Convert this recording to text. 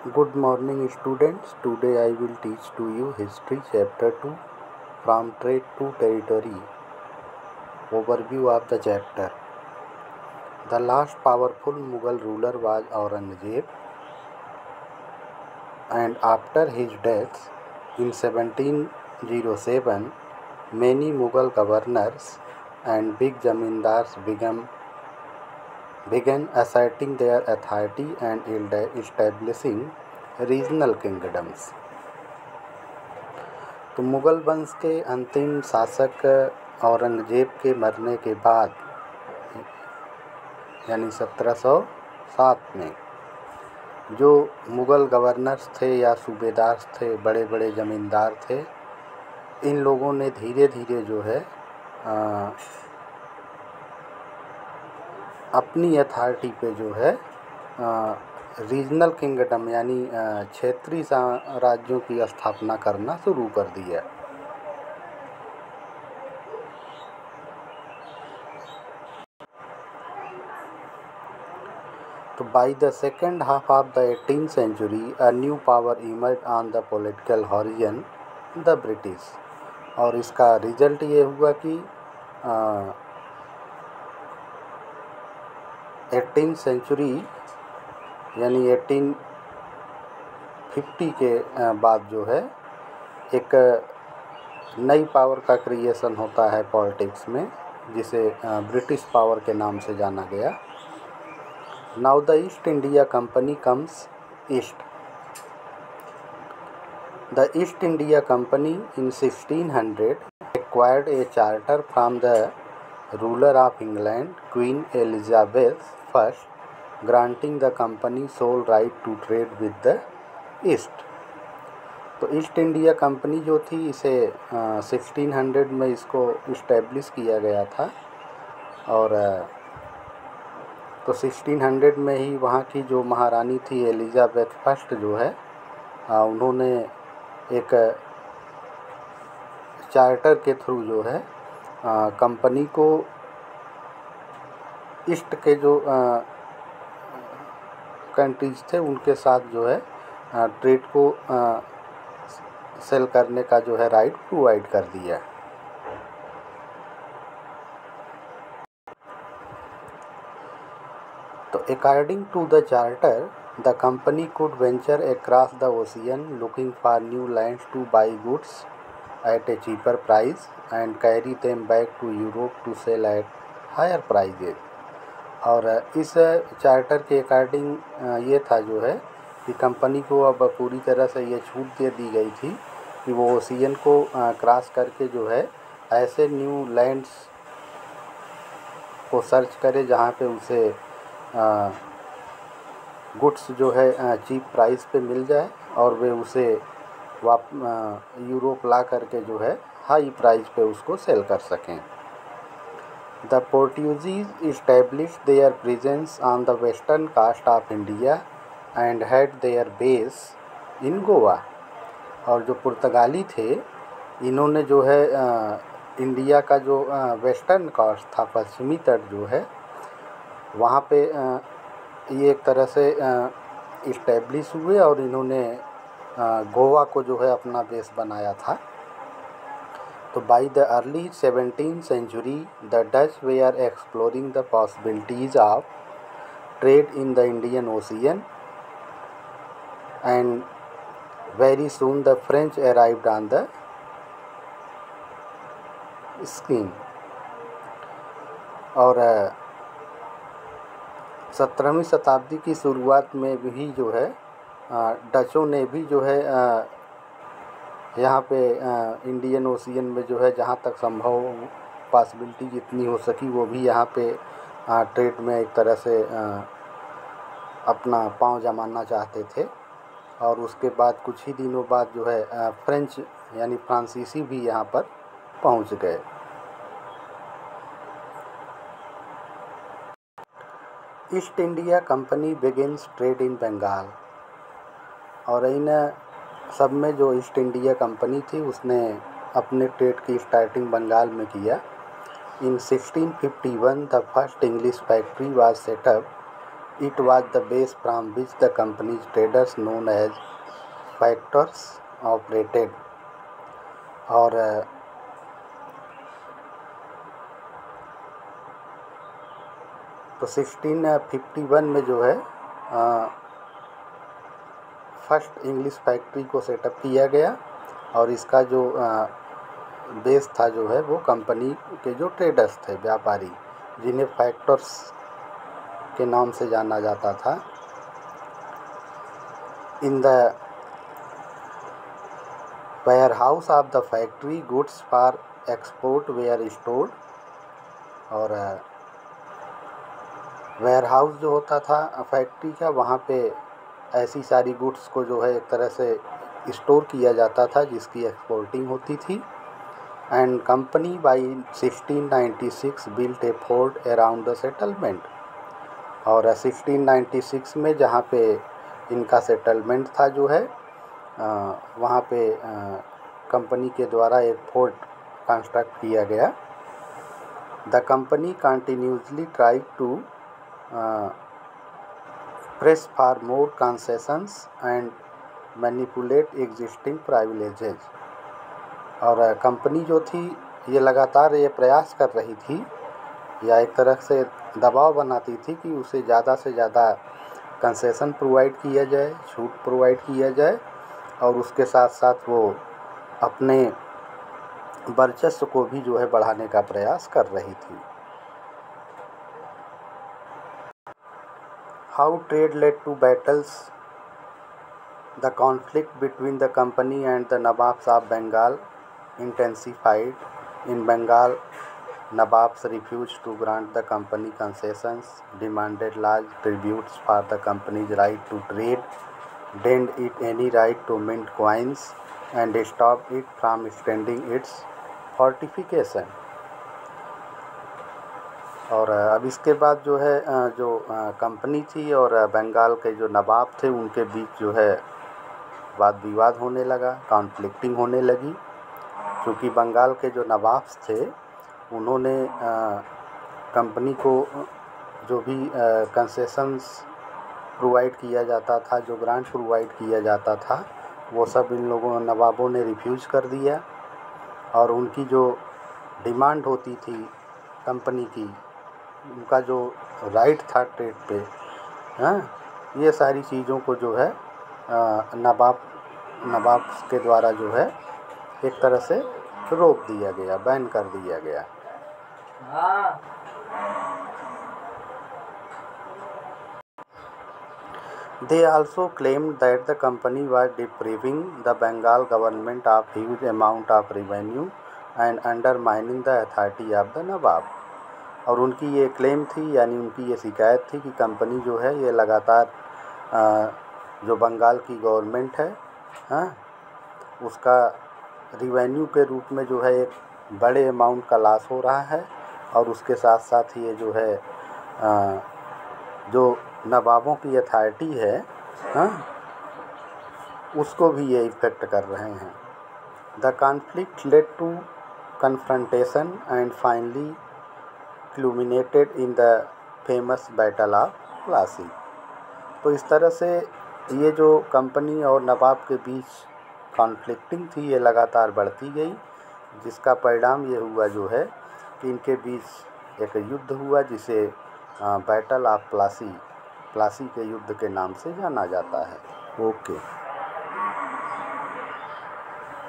Good morning students. Today I will teach to you history chapter 2 from trade to territory. Overview of the chapter. The last powerful Mughal ruler was Aurangzeb, and after his death in 1707 many Mughal governors and big zamindars began asserting their authority and establishing regional kingdoms. तो मुग़ल वंश के अंतिम शासक औरंगज़ेब के मरने के बाद यानी 1707 में जो मुग़ल गवर्नर्स थे या सूबेदार थे, बड़े बड़े ज़मींदार थे, इन लोगों ने धीरे धीरे जो है अपनी अथॉरिटी पे जो है रीजनल किंगडम यानी क्षेत्रीय राज्यों की स्थापना करना शुरू कर दिया। तो by the second half of the 18th century a new power emerge on the political horizon, the British. और इसका रिजल्ट ये हुआ कि 18th सेंचुरी यानी 1850 के बाद जो है एक नई पावर का क्रिएशन होता है पॉलिटिक्स में, जिसे ब्रिटिश पावर के नाम से जाना गया। Now the east India company comes east. The east India company in 1600 acquired a charter from the ruler of England, Queen Elizabeth I, granting the company sole right to trade with the East। तो east India company जो थी इसे 1600 में इसको establish किया गया था, और तो 1600 में ही वहाँ की जो महारानी थी एलिजाबेथ फर्स्ट जो है उन्होंने एक चार्टर के थ्रू जो है कंपनी को ईस्ट के जो कंट्रीज थे उनके साथ जो है ट्रेड को सेल करने का जो है राइट प्रोवाइड कर दिया। तो according to the charter the company could venture across the ocean looking for new lands to buy goods at a cheaper price and carry them back to Europe to sell at higher prices। और इस charter के according ये था जो है कि company को अब पूरी तरह से ये छूट दे दी गई थी कि वो ओशियन को क्रॉस करके जो है ऐसे न्यू लैंड्स को सर्च करे जहाँ पे उसे गुड्स जो है चीप प्राइस पे मिल जाए और वे उसे यूरोप ला करके जो है हाई प्राइस पे उसको सेल कर सकें। The Portuguese establish their presence on the western coast of India and had their base in Goa. और जो पुर्तगाली थे इन्होंने जो है इंडिया का जो वेस्टर्न कोस्ट था, पश्चिमी तट जो है वहाँ पे ये एक तरह से इस्टेब्लिश हुए और इन्होंने गोवा को जो है अपना बेस बनाया था। तो by the early 17th century the Dutch were exploring the possibilities of trade in the Indian ocean and very soon the French arrived on the scheme. और 17वीं शताब्दी की शुरुआत में भी जो है डचों ने भी जो है यहाँ पे इंडियन ओशियन में जो है जहाँ तक संभव पॉसिबिलिटी जितनी हो सकी वो भी यहाँ पे ट्रेड में एक तरह से अपना पांव जमाना चाहते थे। और उसके बाद कुछ ही दिनों बाद जो है फ्रेंच यानी फ्रांसीसी भी यहाँ पर पहुँच गए। East India company begins trade in Bengal. और इन सब में जो ईस्ट इंडिया कंपनी थी उसने अपने ट्रेड की स्टार्टिंग बंगाल में किया। इन 1651 the first English factory was setup It was the base from which the company's traders known as factors operated. और तो 1651 में जो है फर्स्ट इंग्लिश फैक्ट्री को सेटअप किया गया और इसका जो बेस था जो है वो कंपनी के जो ट्रेडर्स थे, व्यापारी, जिन्हें फैक्टर्स के नाम से जाना जाता था। In the warehouse of the factory goods for export were stored. और वेयर हाउस जो होता था फैक्ट्री का, वहाँ पे ऐसी सारी गुड्स को जो है एक तरह से स्टोर किया जाता था जिसकी एक्सपोर्टिंग होती थी। And accompany by 1696 built A fort around the settlement. और 1696 में जहाँ पे इनका सेटलमेंट था जो है वहाँ पे कंपनी के द्वारा एक फोर्ट कंस्ट्रक्ट किया गया। The company continuously tried to press for more concessions and manipulate existing privileges. और कंपनी जो थी ये लगातार ये प्रयास कर रही थी या एक तरह से दबाव बनाती थी कि उसे ज़्यादा से ज़्यादा कंसेशन प्रोवाइड किया जाए, छूट प्रोवाइड किया जाए, और उसके साथ साथ वो अपने वर्चस्व को भी जो है बढ़ाने का प्रयास कर रही थी। How trade led to battles. The conflict between the company and the nawabs of Bengal intensified. In Bengal, Nawabs refused to grant the company concessions, demanded large tributes for the company's right to trade, denied it any right to mint coins, and stopped it from extending its fortification. और अब इसके बाद जो है जो company थी और बंगाल के जो नवाब थे उनके बीच जो है वाद विवाद होने लगा, कॉन्फ्लिक्टिंग होने लगी। क्योंकि बंगाल के जो नवाब थे उन्होंने कंपनी को जो भी कंसेशंस प्रोवाइड किया जाता था, जो ग्रांट प्रोवाइड किया जाता था, वो सब इन लोगों नवाबों ने रिफ्यूज़ कर दिया। और उनकी जो डिमांड होती थी कंपनी की, उनका जो राइट था ट्रेड पे, ये सारी चीज़ों को जो है नवाब के द्वारा जो है एक तरह से रोक दिया गया, बैन कर दिया गया। They also claimed that the company was depriving the Bengal government of huge amount of revenue and undermining the authority of the Nawab। और उनकी ये क्लेम थी, यानी उनकी ये शिकायत थी कि कंपनी जो है ये लगातार जो बंगाल की गवर्नमेंट है उसका रिवेन्यू के रूप में जो है एक बड़े अमाउंट का लॉस हो रहा है, और उसके साथ साथ ये जो है जो नवाबों की अथॉरिटी है उसको भी ये इफ़ेक्ट कर रहे हैं। The conflict led to confrontation and finally culminated in the famous battle of Plassey. तो इस तरह से ये जो कंपनी और नवाब के बीच कॉन्फ्लिक्टिंग थी ये लगातार बढ़ती गई, जिसका परिणाम ये हुआ जो है कि इनके बीच एक युद्ध हुआ जिसे बैटल ऑफ प्लासी के युद्ध के नाम से जाना जाता है। ओके।